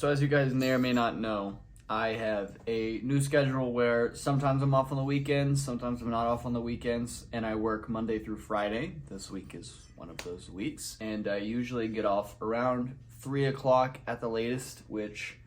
So as you guys may or may not know, I have a new schedule where sometimes I'm off on the weekends, sometimes I'm not off on the weekends, and I work Monday through Friday. This week is one of those weeks. And I usually get off around 3 o'clock at the latest, which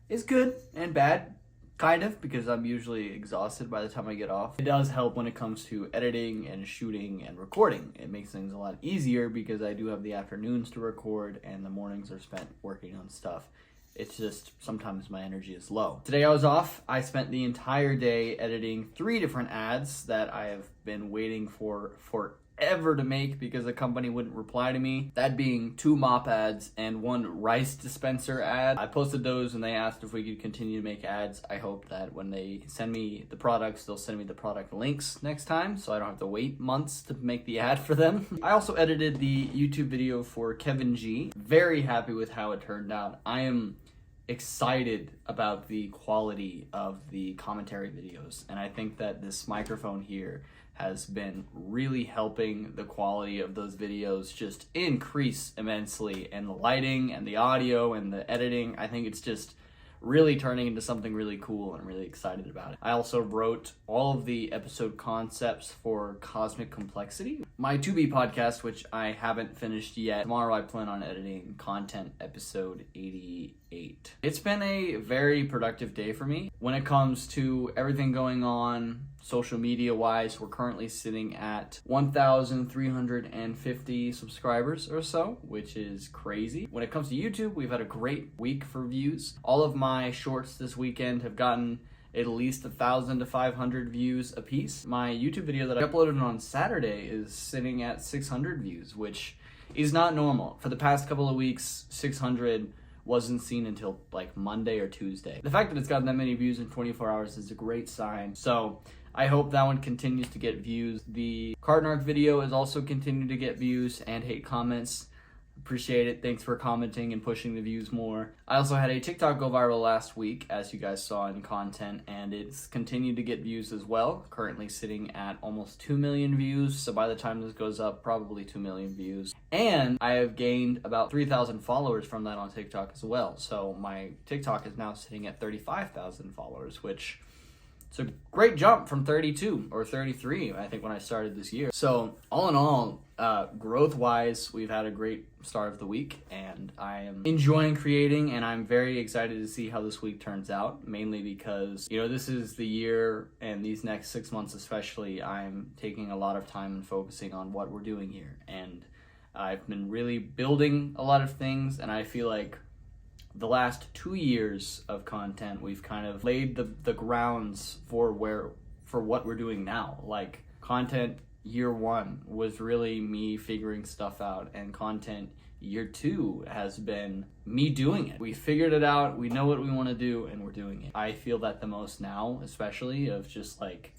is good and bad, kind of, because I'm usually exhausted by the time I get off. It does help when it comes to editing and shooting and recording. It makes things a lot easier because I do have the afternoons to record and the mornings are spent working on stuff. It's just sometimes my energy is low. Today I was off. I spent the entire day editing 3 different ads that I have been waiting for forever to make because the company wouldn't reply to me. That being 2 mop ads and 1 rice dispenser ad. I posted those and they asked if we could continue to make ads. I hope that when they send me the products, they'll send me the product links next time so I don't have to wait months to make the ad for them. I also edited the YouTube video for Kevin G. Very happy with how it turned out. I am excited about the quality of the commentary videos, and I think that this microphone here has been really helping the quality of those videos just increase immensely, and the lighting and the audio and the editing, I think it's just really turning into something really cool, and I'm really excited about it. I also wrote all of the episode concepts for Cosmic Complexity, my To Be podcast, which I haven't finished yet. Tomorrow I plan on editing content episode 88. It's been a very productive day for me. When it comes to everything going on social media wise, we're currently sitting at 1,350 subscribers or so, which is crazy. When it comes to YouTube, we've had a great week for views. All of my shorts this weekend have gotten at least 1,000 to 500 views a piece. My YouTube video that I uploaded on Saturday is sitting at 600 views, which is not normal. For the past couple of weeks, 600 wasn't seen until like Monday or Tuesday. The fact that it's gotten that many views in 24 hours is a great sign. So I hope that one continues to get views. The card narc video is also continuing to get views and hate comments. Appreciate it. Thanks for commenting and pushing the views more. I also had a TikTok go viral last week, as you guys saw in content, and it's continued to get views as well. Currently sitting at almost 2 million views, so by the time this goes up, probably 2 million views. And I have gained about 3,000 followers from that on TikTok as well. So my TikTok is now sitting at 35,000 followers, which it's a great jump from 32 or 33, I think, when I started this year. So all in all, growth-wise, we've had a great start of the week, and I am enjoying creating, and I'm very excited to see how this week turns out, mainly because, you know, this is the year, and these next 6 months especially, I'm taking a lot of time and focusing on what we're doing here. And I've been really building a lot of things, and I feel like the last 2 years of content, we've kind of laid the grounds for what we're doing now. Like, content year 1 was really me figuring stuff out, and content year 2 has been me doing it. We figured it out, we know what we want to do, and we're doing it. I feel that the most now, especially, of just like,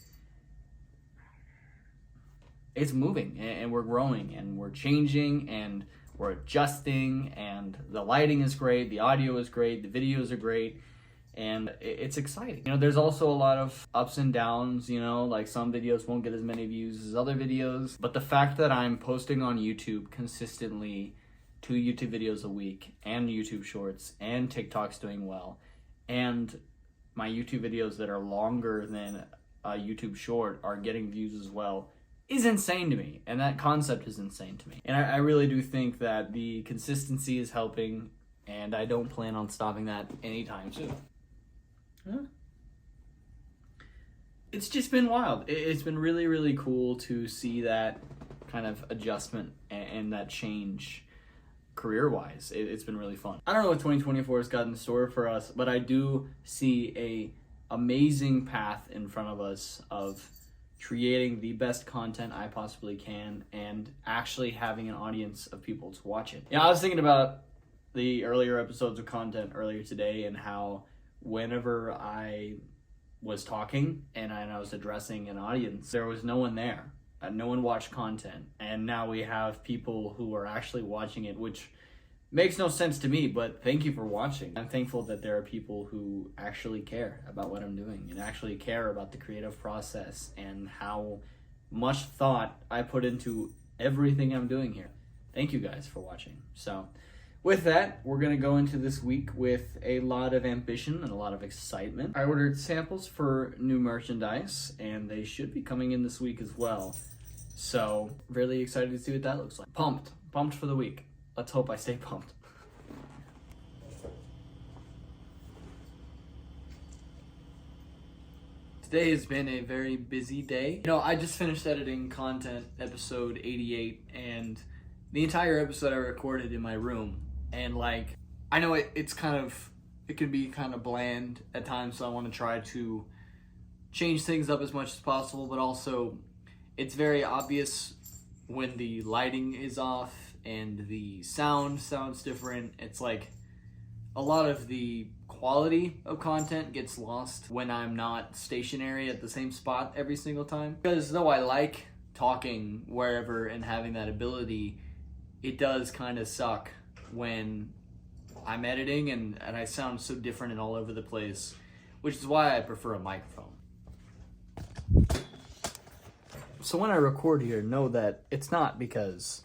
it's moving, and we're growing, and we're changing, and we're adjusting, and the lighting is great, the audio is great, the videos are great, and it's exciting. You know, there's also a lot of ups and downs, you know, like some videos won't get as many views as other videos, but the fact that I'm posting on YouTube consistently 2 YouTube videos a week, and YouTube Shorts, and TikTok's doing well, and my YouTube videos that are longer than a YouTube Short are getting views as well, is insane to me, and that concept is insane to me. And I really do think that the consistency is helping, and I don't plan on stopping that anytime soon. Huh? It's just been wild. It's been really, really cool to see that kind of adjustment and that change career-wise. It's been really fun. I don't know what 2024 has got in store for us, but I do see a amazing path in front of us of creating the best content I possibly can and actually having an audience of people to watch it. Yeah, I was thinking about the earlier episodes of content earlier today and how whenever I was talking and I was addressing an audience, there was no one there. No one watched content. And now we have people who are actually watching it, which makes no sense to me, but thank you for watching. I'm thankful that there are people who actually care about what I'm doing and actually care about the creative process and how much thought I put into everything I'm doing here. Thank you guys for watching. So With that, we're gonna go into this week with a lot of ambition and a lot of excitement. I ordered samples for new merchandise, and they should be coming in this week as well. So, really excited to see what that looks like. Pumped for the week. Let's hope I stay pumped. Today has been a very busy day. You know, I just finished editing content episode 88, and the entire episode I recorded in my room. And like, I know it can be kind of bland at times, so I want to try to change things up as much as possible, but also it's very obvious when the lighting is off and the sound sounds different. It's like a lot of the quality of content gets lost when I'm not stationary at the same spot every single time. Because though I like talking wherever and having that ability, it does kind of suck when I'm editing and I sound so different and all over the place, which is why I prefer a microphone. So when I record here, know that it's not because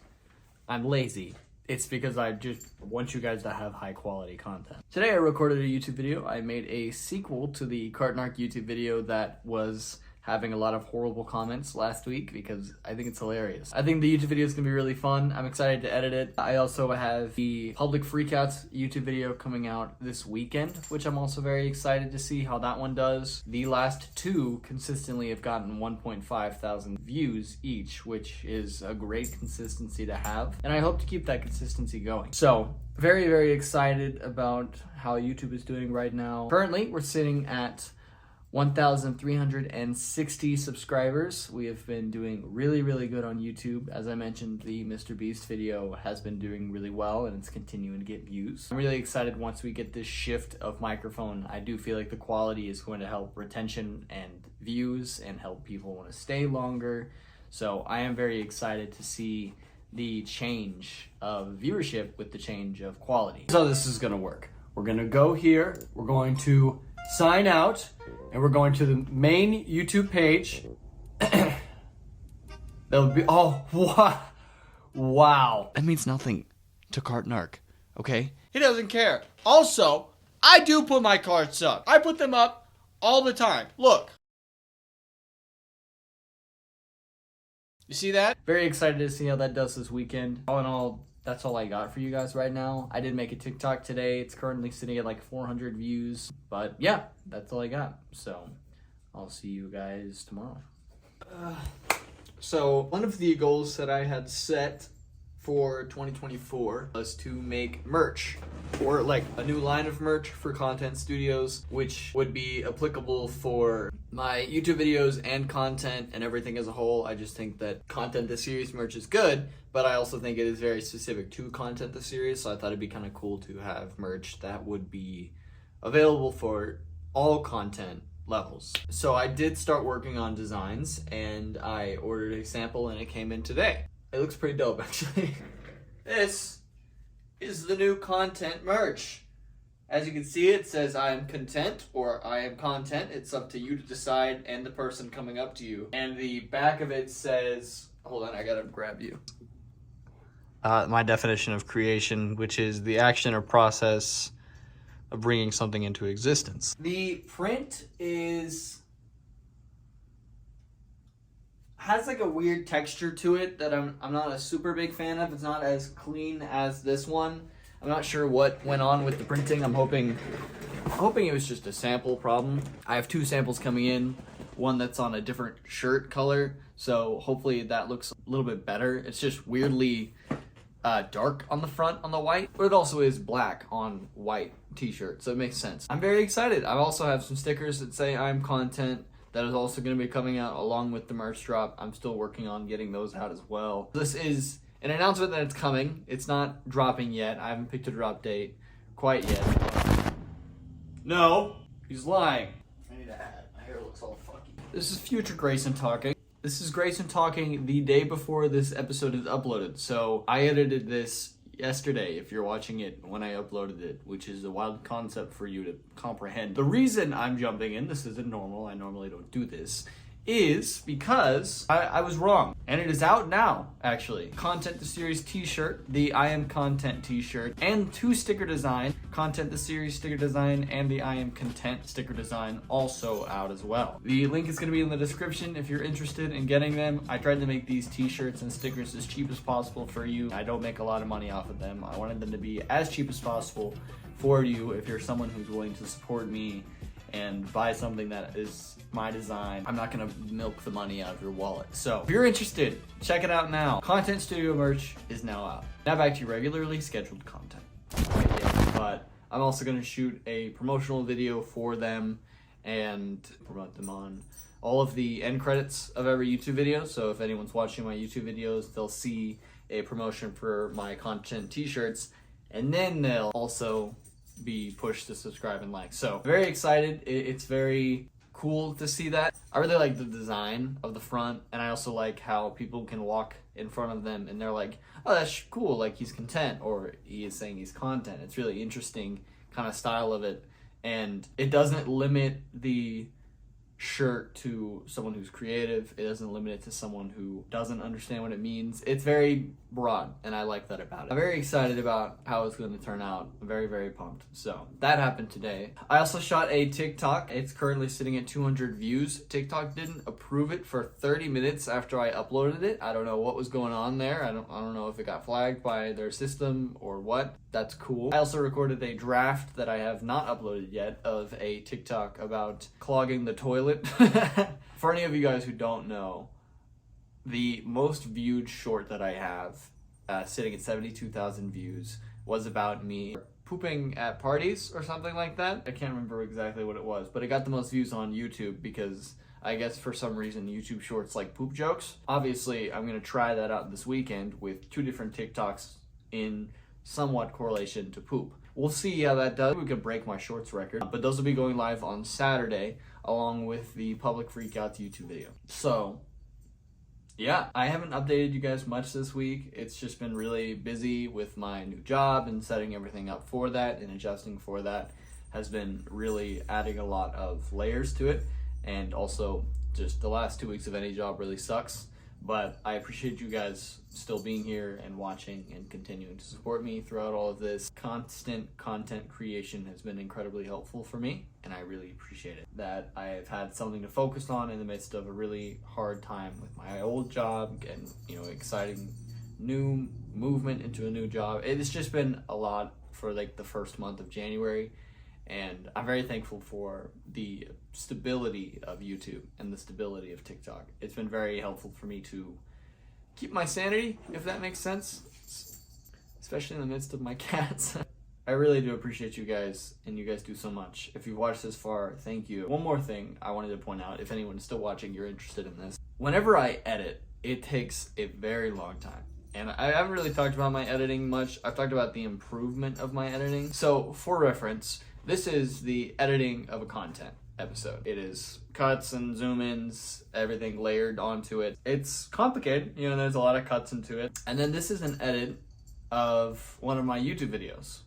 I'm lazy. It's because I just want you guys to have high quality content. Today I recorded a YouTube video. I made a sequel to the Cartnark YouTube video that was having a lot of horrible comments last week because I think it's hilarious. I think the YouTube video is gonna be really fun. I'm excited to edit it. I also have the Public Freakouts YouTube video coming out this weekend, which I'm also very excited to see how that one does. The last two consistently have gotten 1.5 thousand views each, which is a great consistency to have. And I hope to keep that consistency going. So, very, very excited about how YouTube is doing right now. Currently, we're sitting at 1,360 subscribers. We have been doing really, really good on YouTube. As I mentioned, the Mr. Beast video has been doing really well and it's continuing to get views. I'm really excited once we get this shift of microphone. I do feel like the quality is going to help retention and views and help people want to stay longer. So I am very excited to see the change of viewership with the change of quality. So this is gonna work. We're gonna go here, we're going to sign out, and we're going to the main YouTube page. That'll be, oh, wow. That means nothing to Cartnark, okay? He doesn't care. Also, I do put my cards up. I put them up all the time. Look. You see that? Very excited to see how that does this weekend. All in all, that's all I got for you guys right now. I did make a TikTok today. It's currently sitting at like 400 views. But yeah, that's all I got. So I'll see you guys tomorrow. So one of the goals that I had set for 2024 was to make merch, or like a new line of merch for content studios, which would be applicable for my YouTube videos and content and everything as a whole. I just think that Content the Series merch is good, but I also think it is very specific to Content the Series, so I thought it'd be kind of cool to have merch that would be available for all content levels. So I did start working on designs, and I ordered a sample and it came in today. It looks pretty dope, actually. This is the new content merch. As you can see, it says I am content or I am content. It's up to you to decide and the person coming up to you. And the back of it says, hold on, I gotta grab you. My definition of creation, which is the action or process of bringing something into existence. The print has like a weird texture to it that I'm not a super big fan of. It's not as clean as this one. I'm not sure what went on with the printing. I'm hoping it was just a sample problem. I have two samples coming in, one that's on a different shirt color, so hopefully that looks a little bit better. It's just weirdly dark on the front on the white, but it also is black on white t-shirt, so it makes sense. I'm very excited. I also have some stickers that say I'm content that is also going to be coming out along with the merch drop. I'm still working on getting those out as well. This is an announcement that it's coming. It's not dropping yet. I haven't picked a drop date quite yet. No, he's lying. I need a hat. My hair looks all funky. This is future Grayson talking. This is Grayson talking the day before this episode is uploaded. So I edited this yesterday, if you're watching it when I uploaded it, which is a wild concept for you to comprehend. The reason I'm jumping in, this isn't normal, I normally don't do this, is because I was wrong, and it is out now, actually. Content the Series t-shirt, the I Am Content t-shirt, and 2 sticker design, Content the Series sticker design, and the I Am Content sticker design also out as well. The link is going to be in the description if you're interested in getting them. I tried to make these t-shirts and stickers as cheap as possible for you. I don't make a lot of money off of them. I wanted them to be as cheap as possible for you if you're someone who's willing to support me and buy something that is my design. I'm not gonna milk the money out of your wallet. So if you're interested, check it out now. Content Studio merch is now out. Now back to regularly scheduled content. But I'm also gonna shoot a promotional video for them and promote them on all of the end credits of every YouTube video. So if anyone's watching my YouTube videos, they'll see a promotion for my content t-shirts, and then they'll also be pushed to subscribe and like. So very excited. It's very cool to see that. I really like the design of the front, and I also like how people can walk in front of them and they're like, oh, that's cool, like he's content, or he is saying he's content. It's really interesting kind of style of it, and it doesn't limit the shirt to someone who's creative. It doesn't limit it to someone who doesn't understand what it means. It's very broad, and I like that about it. I'm very excited about how it's going to turn out. I'm very, very pumped. So that happened today. I also shot a TikTok. It's currently sitting at 200 views. TikTok didn't approve it for 30 minutes after I uploaded it. I don't know what was going on there. I don't know if it got flagged by their system or what. That's cool. I also recorded a draft that I have not uploaded yet of a TikTok about clogging the toilet. For any of you guys who don't know, the most viewed short that I have, sitting at 72,000 views, was about me pooping at parties or something like that. I can't remember exactly what it was, but it got the most views on YouTube because I guess for some reason YouTube shorts like poop jokes. Obviously, I'm gonna try that out this weekend with 2 different TikToks in somewhat correlation to poop. We'll see how that does. We could break my shorts record, but those will be going live on Saturday along with the Public Freakouts YouTube video. So yeah, I haven't updated you guys much this week. It's just been really busy with my new job, and setting everything up for that and adjusting for that has been really adding a lot of layers to it. And also just the last 2 weeks of any job really sucks. But I appreciate you guys still being here and watching and continuing to support me throughout all of this. Constant content creation has been incredibly helpful for me, and I really appreciate it. That I have had something to focus on in the midst of a really hard time with my old job and, exciting new movement into a new job. It's just been a lot for like the first month of January. And I'm very thankful for the stability of YouTube and the stability of TikTok. It's been very helpful for me to keep my sanity, if that makes sense, especially in the midst of my cats. I really do appreciate you guys, and you guys do so much. If you've watched this far, thank you. One more thing I wanted to point out, if anyone's still watching, you're interested in this. Whenever I edit, it takes a very long time. And I haven't really talked about my editing much. I've talked about the improvement of my editing. So for reference, this is the editing of a content episode. It is cuts and zoom-ins, everything layered onto it. It's complicated, there's a lot of cuts into it. And then this is an edit of one of my YouTube videos.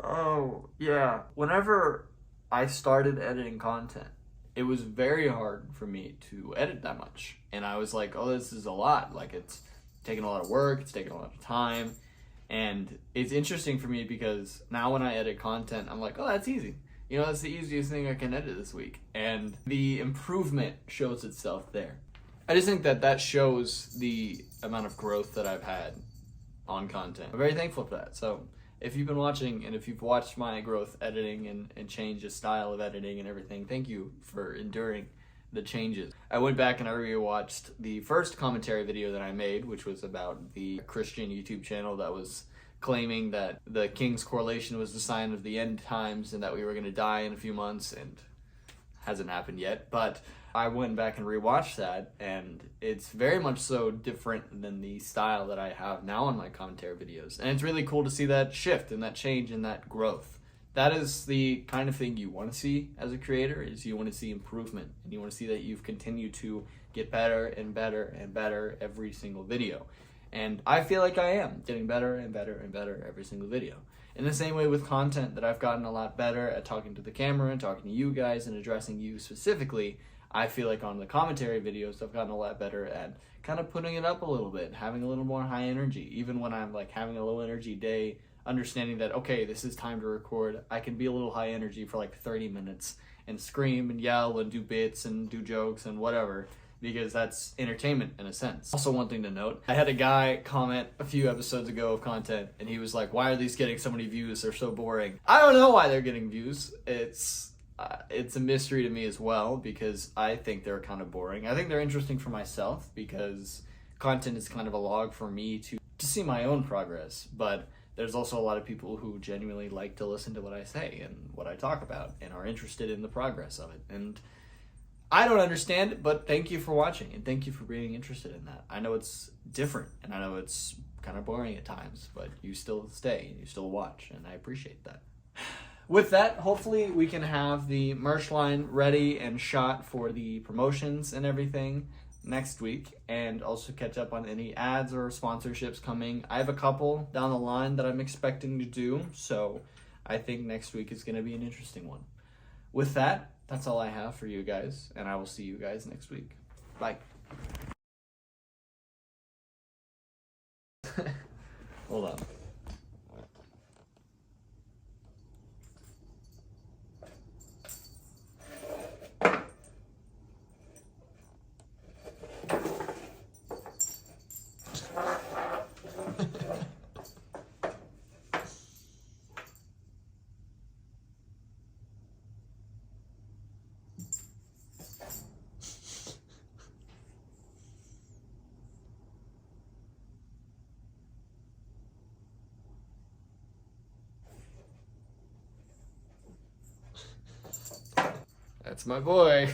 Oh, yeah. Whenever I started editing content, it was very hard for me to edit that much. And I was like, oh, this is a lot. Like, it's taking a lot of work, it's taking a lot of time. And it's interesting for me because now when I edit content, I'm like, oh, that's easy. That's the easiest thing I can edit this week. And the improvement shows itself there. I just think that shows the amount of growth that I've had on content. I'm very thankful for that. So if you've been watching, and if you've watched my growth editing and change the style of editing and everything, thank you for enduring the changes. I went back and I rewatched the first commentary video that I made, which was about the Christian YouTube channel that was claiming that the King's correlation was the sign of the end times and that we were going to die in a few months, and hasn't happened yet. But I went back and rewatched that, and it's very much so different than the style that I have now on my commentary videos. And it's really cool to see that shift and that change and that growth. That is the kind of thing you want to see as a creator, is you want to see improvement, and you want to see that you've continued to get better and better and better every single video. And I feel like I am getting better and better and better every single video. In the same way with content that I've gotten a lot better at talking to the camera and talking to you guys and addressing you specifically, I feel like on the commentary videos I've gotten a lot better at kind of putting it up a little bit, having a little more high energy. Even when I'm like having a low energy day, understanding that, okay, this is time to record, I can be a little high energy for like 30 minutes and scream and yell and do bits and do jokes and whatever, because that's entertainment in a sense. Also, one thing to note, I had a guy comment a few episodes ago of content and he was like, why are these getting so many views? They're so boring. I don't know why they're getting views. It's a mystery to me as well, because I think they're kind of boring. I think they're interesting for myself because content is kind of a log for me to see my own progress, but there's also a lot of people who genuinely like to listen to what I say and what I talk about and are interested in the progress of it. And I don't understand it, but thank you for watching and thank you for being interested in that. I know it's different and I know it's kind of boring at times, but you still stay and you still watch, and I appreciate that. With that, hopefully we can have the merch line ready and shot for the promotions and everything next week, and also catch up on any ads or sponsorships coming. I have a couple down the line that I'm expecting to do, so I think next week is going to be an interesting one. With that, that's all I have for you guys, and I will see you guys next week. Bye. Hold on. That's my boy.